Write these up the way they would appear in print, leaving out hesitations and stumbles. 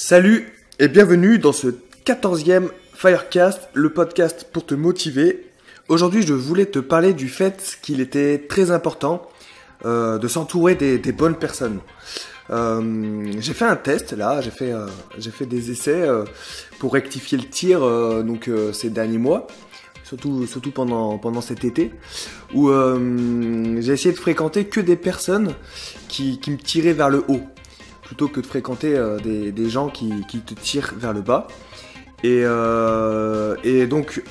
Salut et bienvenue dans ce 14e Firecast, le podcast pour te motiver. Aujourd'hui, je voulais te parler du fait qu'il était très important de s'entourer des bonnes personnes. J'ai fait un test là, j'ai fait des essais pour rectifier le tir ces derniers mois, surtout pendant cet été, où j'ai essayé de fréquenter que des personnes qui me tiraient vers le haut, plutôt que de fréquenter des gens qui te tirent vers le bas. Et donc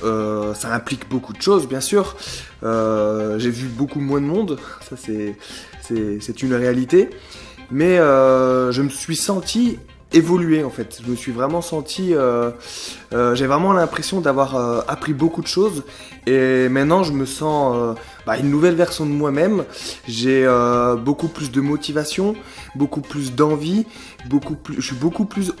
ça implique beaucoup de choses, bien sûr. J'ai vu beaucoup moins de monde, ça c'est une réalité. Mais je me suis senti évoluer en fait. Je me suis vraiment senti, j'ai vraiment l'impression d'avoir appris beaucoup de choses. Et maintenant je me sens une nouvelle version de moi-même. J'ai beaucoup plus de motivation, beaucoup plus d'envie, je suis beaucoup plus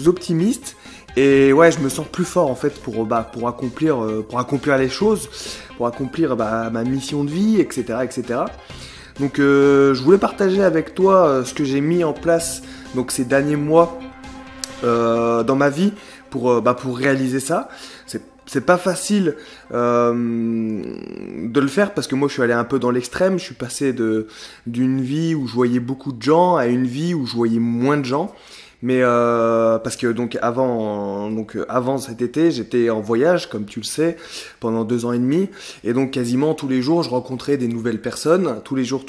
optimiste. Et ouais, je me sens plus fort en fait pour accomplir les choses, pour accomplir ma mission de vie, etc., etc. Donc je voulais partager avec toi ce que j'ai mis en place donc ces derniers mois dans ma vie pour réaliser ça. C'est pas facile de le faire parce que moi je suis allé un peu dans l'extrême. Je suis passé d'une vie où je voyais beaucoup de gens à une vie où je voyais moins de gens. Mais parce que avant cet été, j'étais en voyage, comme tu le sais, pendant 2 ans et demi, et donc quasiment tous les jours, je rencontrais des nouvelles personnes, tous les jours,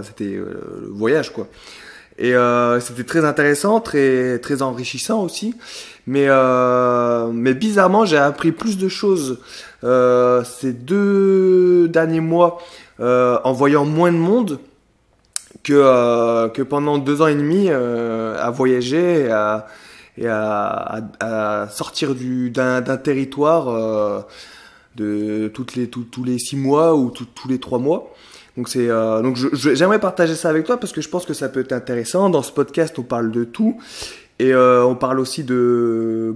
c'était le voyage quoi. Et c'était très intéressant, très très enrichissant aussi. Mais bizarrement, j'ai appris plus de choses ces 2 derniers mois en voyant moins de monde que pendant 2 ans et demi à voyager et à sortir d'un territoire de tous les 6 mois ou tous les 3 mois. Donc j'aimerais partager ça avec toi parce que je pense que ça peut être intéressant. Dans ce podcast, on parle de tout et on parle aussi de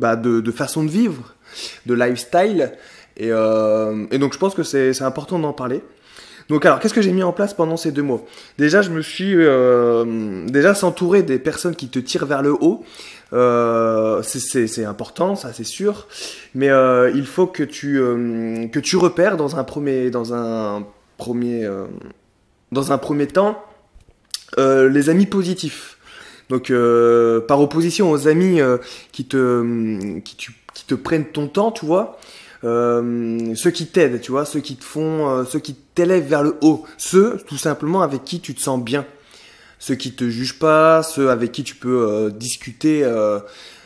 façon de vivre, de lifestyle et donc je pense que c'est important d'en parler. Donc alors, qu'est-ce que j'ai mis en place pendant ces 2 mois ? Déjà, je me suis s'entourer des personnes qui te tirent vers le haut. C'est important, ça c'est sûr. Mais il faut que tu repères dans un premier temps les amis positifs. Donc par opposition aux amis qui te prennent ton temps, tu vois. Ceux qui t'aident, tu vois, ceux qui t'élèvent vers le haut, ceux tout simplement avec qui tu te sens bien, ceux qui te jugent pas, ceux avec qui tu peux discuter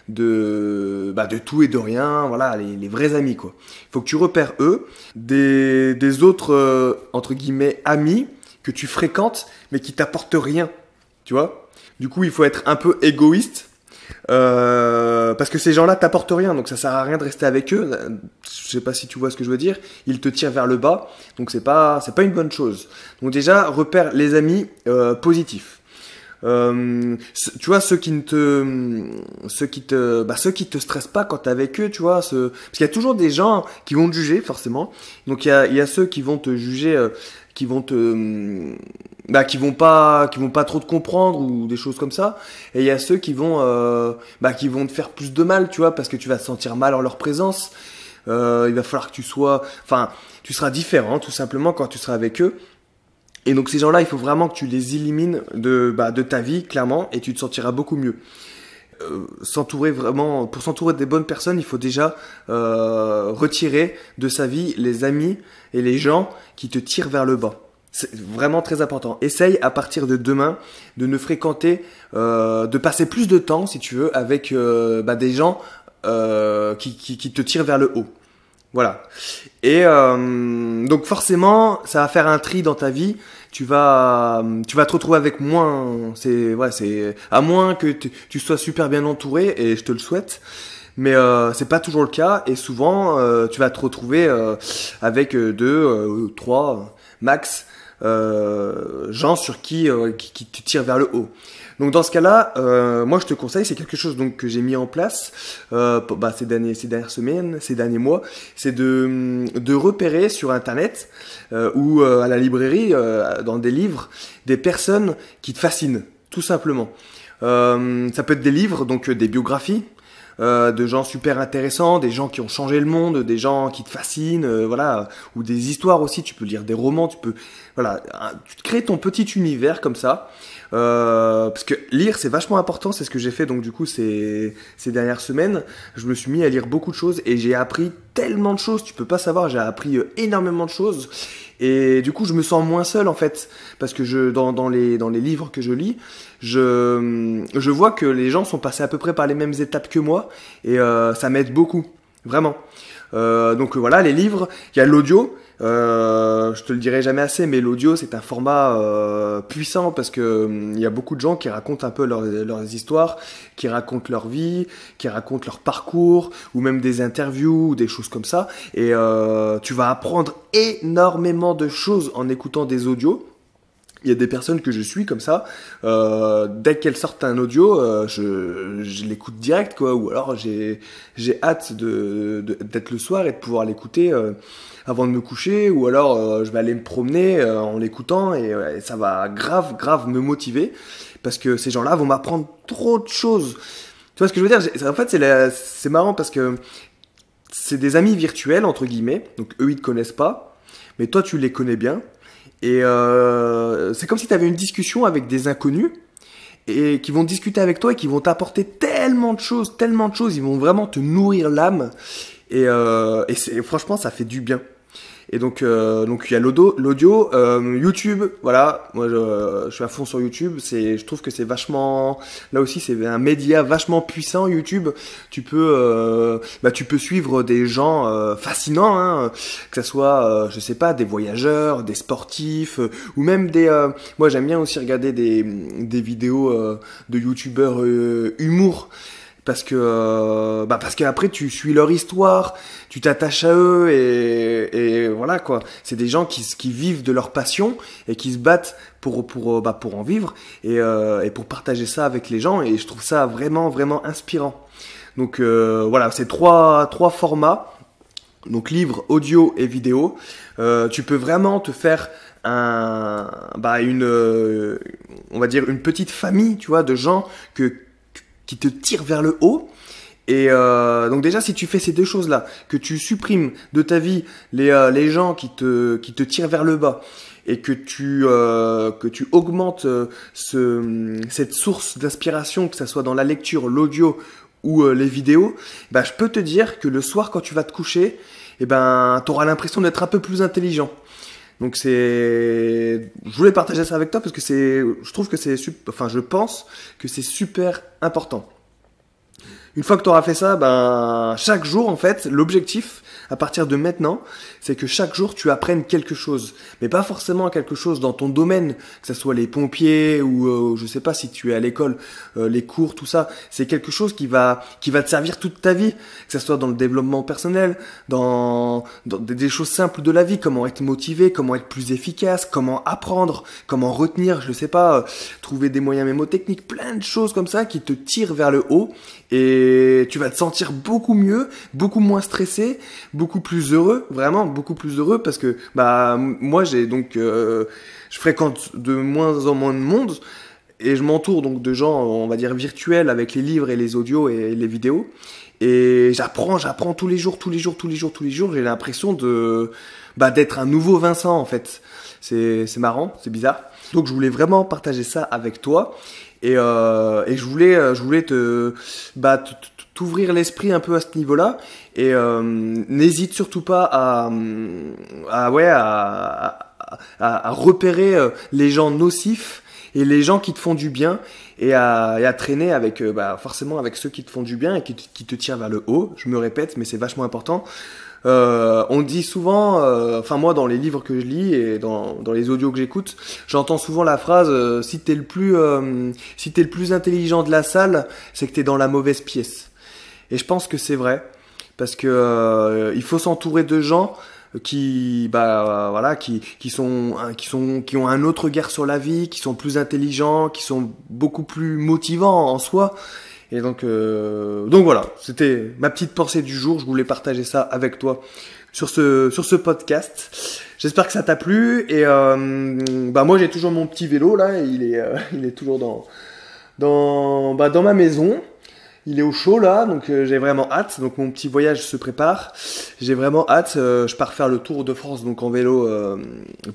de tout et de rien, voilà, les vrais amis quoi. Il faut que tu repères eux, des autres entre guillemets amis que tu fréquentes mais qui t'apportent rien, tu vois. Du coup, il faut être un peu égoïste. Parce que ces gens-là t'apportent rien, donc ça sert à rien de rester avec eux. Je sais pas si tu vois ce que je veux dire. Ils te tirent vers le bas, donc c'est pas une bonne chose. Donc déjà, repère les amis positifs. Tu vois ceux qui te stressent pas quand t'es avec eux, tu vois. Parce qu'il y a toujours des gens qui vont te juger forcément. Donc il y a ceux qui vont te juger, qui vont pas trop te comprendre ou des choses comme ça, et il y a ceux qui vont te faire plus de mal, tu vois, parce que tu vas te sentir mal en leur présence. Il va falloir que tu seras différent tout simplement quand tu seras avec eux. Et donc ces gens-là, il faut vraiment que tu les élimines de ta vie clairement, et tu te sentiras beaucoup mieux. Pour s'entourer des bonnes personnes, il faut déjà retirer de sa vie les amis et les gens qui te tirent vers le bas. C'est vraiment très important. Essaye à partir de demain de ne fréquenter, de passer plus de temps si tu veux avec des gens qui te tirent vers le haut. Voilà. Et donc forcément, ça va faire un tri dans ta vie. Tu vas te retrouver avec moins. C'est à moins que tu sois super bien entouré, et je te le souhaite. Mais c'est pas toujours le cas, et souvent tu vas te retrouver avec 2, 3 max gens sur qui te tirent vers le haut. Donc dans ce cas-là, moi je te conseille, c'est quelque chose donc que j'ai mis en place ces dernières semaines, ces derniers mois, c'est de repérer sur internet ou à la librairie, dans des livres, des personnes qui te fascinent, tout simplement. Ça peut être des livres, donc des biographies. De gens super intéressants, des gens qui ont changé le monde, des gens qui te fascinent, voilà, ou des histoires aussi. Tu peux lire des romans, voilà, tu te crées ton petit univers comme ça. Parce que lire c'est vachement important, c'est ce que j'ai fait donc du coup ces dernières semaines. Je me suis mis à lire beaucoup de choses et j'ai appris tellement de choses, tu peux pas savoir, j'ai appris énormément de choses. Et du coup, je me sens moins seul en fait, parce que dans les livres que je lis, je vois que les gens sont passés à peu près par les mêmes étapes que moi, et ça m'aide beaucoup, vraiment. Donc voilà, les livres, il y a l'audio. Je te le dirai jamais assez, mais l'audio c'est un format puissant parce que il y a beaucoup de gens qui racontent un peu leurs histoires, qui racontent leur vie, qui racontent leur parcours, ou même des interviews ou des choses comme ça. Et tu vas apprendre énormément de choses en écoutant des audios. Il y a des personnes que je suis comme ça, dès qu'elles sortent un audio, je l'écoute direct, quoi. Ou alors j'ai hâte d'être le soir et de pouvoir l'écouter avant de me coucher, ou alors je vais aller me promener en l'écoutant et ça va grave me motiver parce que ces gens-là vont m'apprendre trop de choses. Tu vois ce que je veux dire? En fait, c'est marrant parce que c'est des amis virtuels entre guillemets, donc eux ils te connaissent pas, mais toi tu les connais bien. Et c'est comme si tu avais une discussion avec des inconnus et qui vont discuter avec toi et qui vont t'apporter tellement de choses, ils vont vraiment te nourrir l'âme et franchement ça fait du bien. Et donc il y a l'audio, YouTube, voilà, moi je suis à fond sur YouTube, je trouve que c'est vachement, là aussi c'est un média vachement puissant YouTube. Tu peux suivre des gens fascinants, hein, que ça soit je sais pas, des voyageurs, des sportifs, ou même moi j'aime bien aussi regarder des vidéos de YouTubeurs humour. Parce qu'après tu suis leur histoire, tu t'attaches à eux et voilà quoi. C'est des gens qui vivent de leur passion et qui se battent pour en vivre et pour partager ça avec les gens, et je trouve ça vraiment inspirant. Donc voilà, c'est trois formats. Donc livre, audio et vidéo. Tu peux vraiment te faire on va dire une petite famille, tu vois, de gens qui te tirent vers le haut. Et donc déjà, si tu fais ces deux choses-là, que tu supprimes de ta vie les gens qui te tirent vers le bas, et que tu augmentes cette source d'inspiration, que ça soit dans la lecture, l'audio ou les vidéos, je peux te dire que le soir quand tu vas te coucher, t'auras l'impression d'être un peu plus intelligent. Donc je voulais partager ça avec toi parce que je pense que c'est super important. Une fois que tu auras fait ça, chaque jour, en fait, l'objectif, à partir de maintenant, c'est que chaque jour, tu apprennes quelque chose. Mais pas forcément quelque chose dans ton domaine, que ce soit les pompiers ou, je sais pas, si tu es à l'école, les cours, tout ça. C'est quelque chose qui va te servir toute ta vie, que ce soit dans le développement personnel, dans des choses simples de la vie, comment être motivé, comment être plus efficace, comment apprendre, comment retenir, je sais pas, trouver des moyens mémotechniques, plein de choses comme ça qui te tirent vers le haut. Et tu vas te sentir beaucoup mieux, beaucoup moins stressé, beaucoup plus heureux, vraiment beaucoup plus heureux, parce que moi je fréquente de moins en moins de monde et je m'entoure donc de gens, on va dire virtuels, avec les livres et les audios et les vidéos, et j'apprends tous les jours. J'ai l'impression d'être un nouveau Vincent en fait. C'est marrant, c'est bizarre. Donc je voulais vraiment partager ça avec toi. Et je voulais t'ouvrir l'esprit un peu à ce niveau-là, et n'hésite surtout pas à repérer les gens nocifs et les gens qui te font du bien, et à traîner avec forcément avec ceux qui te font du bien et qui te tirent vers le haut. Je me répète, mais c'est vachement important. On dit souvent, moi dans les livres que je lis et dans les audios que j'écoute, j'entends souvent la phrase si t'es le plus intelligent de la salle, c'est que t'es dans la mauvaise pièce. Et je pense que c'est vrai, parce que il faut s'entourer de gens qui ont un autre regard sur la vie, qui sont plus intelligents, qui sont beaucoup plus motivants en soi. Et donc voilà, c'était ma petite pensée du jour. Je voulais partager ça avec toi sur ce podcast. J'espère que ça t'a plu. Et moi j'ai toujours mon petit vélo là. Il est toujours dans ma maison. Il est au chaud là, donc j'ai vraiment hâte. Donc mon petit voyage se prépare. J'ai vraiment hâte. Je pars faire le tour de France donc en vélo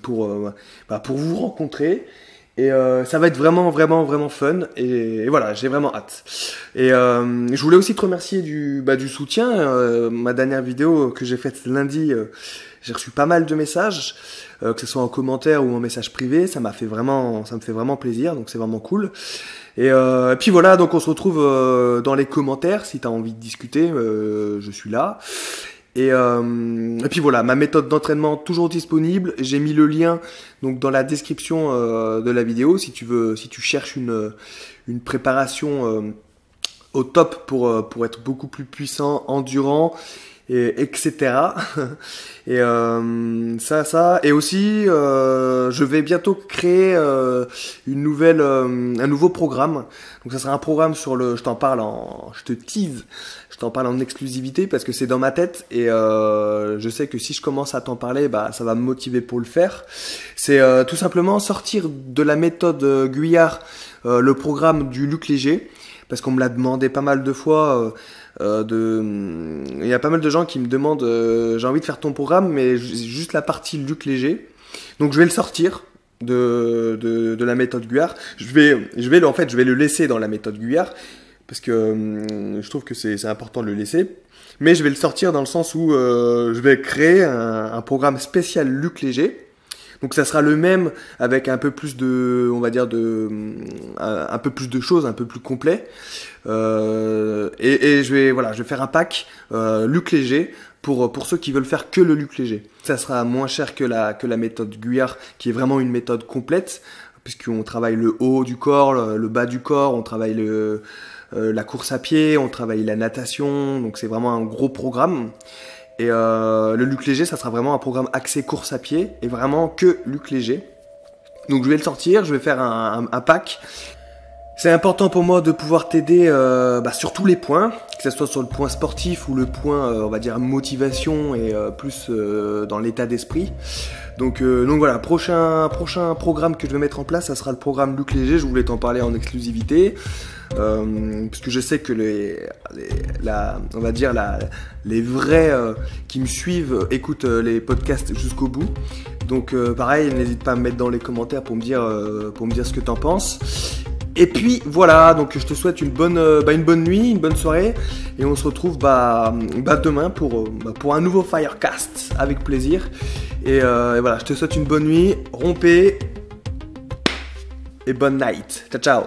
pour vous rencontrer. Et ça va être vraiment fun. Et voilà, j'ai vraiment hâte. Et je voulais aussi te remercier du soutien. Ma dernière vidéo que j'ai faite lundi, j'ai reçu pas mal de messages, que ce soit en commentaire ou en message privé. Ça me fait vraiment plaisir. Donc c'est vraiment cool. Et puis voilà, donc on se retrouve dans les commentaires si tu as envie de discuter, je suis là. Et puis voilà, ma méthode d'entraînement toujours disponible. J'ai mis le lien donc dans la description de la vidéo si tu cherches une préparation au top pour être beaucoup plus puissant, endurant. Etc. Et ça. Et aussi, je vais bientôt créer un nouveau programme. Donc ça sera un programme je t'en parle en exclusivité parce que c'est dans ma tête et je sais que si je commence à t'en parler, ça va me motiver pour le faire. C'est tout simplement sortir de la méthode Guyard le programme du Luc Léger parce qu'on me l'a demandé pas mal de fois. Il y a pas mal de gens qui me demandent j'ai envie de faire ton programme mais juste la partie Luc Léger, donc je vais le sortir de la méthode Guyard. Je vais le laisser dans la méthode Guyard parce que je trouve que c'est important de le laisser, mais je vais le sortir dans le sens où je vais créer un programme spécial Luc Léger. Donc ça sera le même avec un peu plus de, on va dire un peu plus de choses, un peu plus complet. Et je vais faire un pack Luc Léger pour ceux qui veulent faire que le Luc Léger. Ça sera moins cher que la méthode Guyard qui est vraiment une méthode complète puisqu'on travaille le haut du corps, le bas du corps, on travaille la course à pied, on travaille la natation. Donc c'est vraiment un gros programme. Et le Luc Léger, ça sera vraiment un programme axé course à pied et vraiment que Luc Léger. Donc je vais le sortir, je vais faire un pack. C'est important pour moi de pouvoir t'aider sur tous les points, que ce soit sur le point sportif ou le point, on va dire, motivation et plus dans l'état d'esprit. Donc voilà, prochain programme que je vais mettre en place, ça sera le programme Luc Léger. Je voulais t'en parler en exclusivité. Parce que je sais que les vrais qui me suivent écoutent les podcasts jusqu'au bout. Donc pareil, n'hésite pas à me mettre dans les commentaires pour me dire ce que t'en penses. Et puis voilà, donc je te souhaite une bonne nuit, une bonne soirée, et on se retrouve demain pour un nouveau Firecast avec plaisir. Et voilà, je te souhaite une bonne nuit, rompez et bonne night. Ciao ciao.